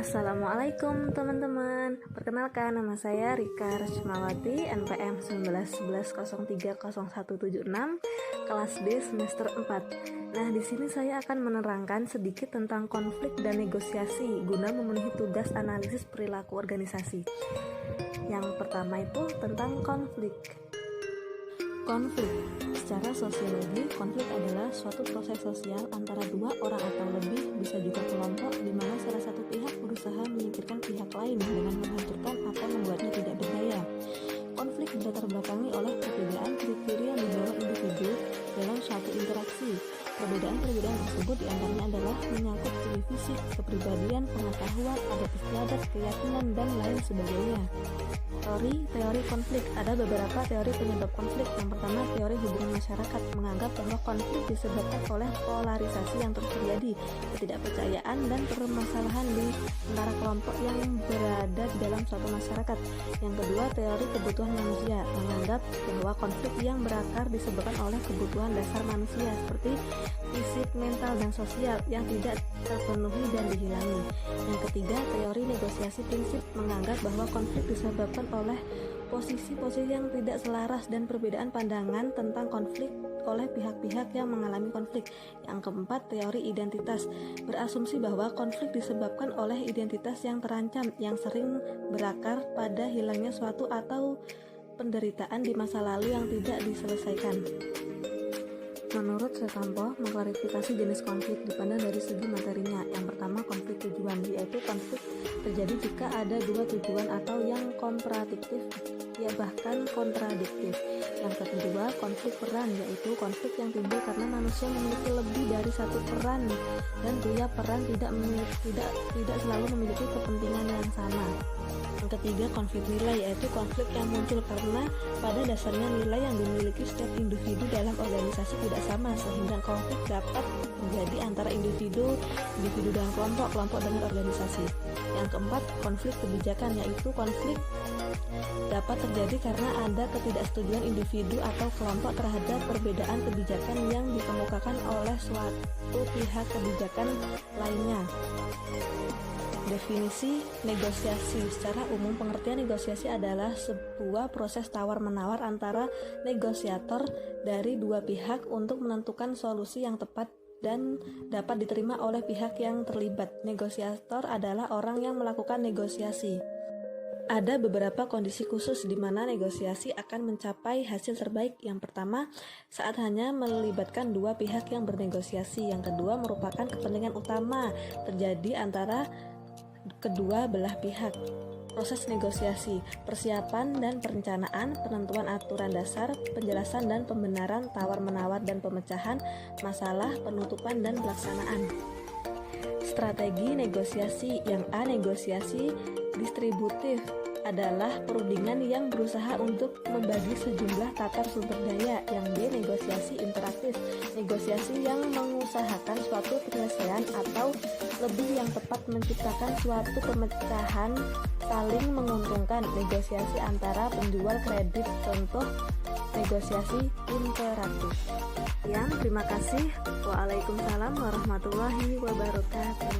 Assalamualaikum teman-teman. Perkenalkan, nama saya Rika Rashmawati, NPM 1911030176, kelas D semester 4. Nah, di sini saya akan menerangkan sedikit tentang konflik dan negosiasi guna memenuhi tugas analisis perilaku organisasi. Yang pertama itu tentang konflik. Konflik. Secara sosiologi, konflik adalah suatu proses sosial antara dua orang atau lebih, bisa juga kelompok, di mana salah satu pihak berusaha menyingkirkan pihak lain dengan menghancurkan atau membuatnya tidak berdaya. Konflik dilatar belakangi oleh perbedaan kriteria yang dibawa individu dalam suatu interaksi. Perbedaan-perbedaan tersebut diantaranya adalah menyangkut ciri fisik, kepribadian, pengetahuan, adat istiadat, keyakinan, dan lain sebagainya. Teori konflik. Ada beberapa teori penyebab konflik. Yang pertama, teori hubungan masyarakat menganggap bahwa konflik disebabkan oleh polarisasi yang terus terjadi, ketidakpercayaan dan permasalahan di antara kelompok yang berada di dalam suatu masyarakat. Yang kedua, teori kebutuhan manusia menganggap bahwa konflik yang berakar disebabkan oleh kebutuhan dasar manusia seperti fisik, mental, dan sosial yang tidak terpenuhi dan dihilangi. Yang ketiga, teori negosiasi prinsip menganggap bahwa konflik disebabkan oleh posisi-posisi yang tidak selaras dan perbedaan pandangan tentang konflik oleh pihak-pihak yang mengalami konflik. Yang keempat, teori identitas berasumsi bahwa konflik disebabkan oleh identitas yang terancam yang sering berakar pada hilangnya suatu atau penderitaan di masa lalu yang tidak diselesaikan. Menurut Sekampo, mengklarifikasi jenis konflik dipandang dari segi materinya. Yang pertama, konflik tujuan, yaitu konflik terjadi jika ada dua tujuan atau yang kontradiktif, ya bahkan kontradiktif. Yang kedua, konflik peran, yaitu konflik yang timbul karena manusia memiliki lebih dari satu peran dan tiap peran tidak selalu memiliki kepentingan yang sama. Yang ketiga, konflik nilai, yaitu konflik yang muncul karena pada dasarnya nilai yang dimiliki setiap individu dalam organisasi tidak sama, sehingga konflik dapat terjadi antara individu dalam kelompok dengan organisasi. Yang keempat, konflik kebijakan, yaitu konflik dapat terjadi karena ada ketidaksetujuan individu atau kelompok terhadap perbedaan kebijakan yang dikemukakan oleh suatu pihak kebijakan lainnya. Definisi negosiasi. Secara umum, pengertian negosiasi adalah sebuah proses tawar-menawar antara negosiator dari dua pihak untuk menentukan solusi yang tepat dan dapat diterima oleh pihak yang terlibat. Negosiator adalah orang yang melakukan negosiasi. Ada beberapa kondisi khusus di mana negosiasi akan mencapai hasil terbaik. Yang pertama, saat hanya melibatkan dua pihak yang bernegosiasi. Yang kedua, merupakan kepentingan utama terjadi antara kedua belah pihak. Proses negosiasi, persiapan dan perencanaan, penentuan aturan dasar, penjelasan dan pembenaran, tawar-menawar dan pemecahan masalah, penutupan dan pelaksanaan. Strategi negosiasi. Yang A, negosiasi distributif adalah perundingan yang berusaha untuk membagi sejumlah tatar sumber daya. Yang B, negosiasi interaktif, negosiasi yang mengusahakan suatu penyelesaian atau lebih yang tepat menciptakan suatu pemecahan saling menguntungkan, negosiasi antara penjual kredit, contoh negosiasi interaktif. Terima kasih. Waalaikumsalam warahmatullahi wabarakatuh.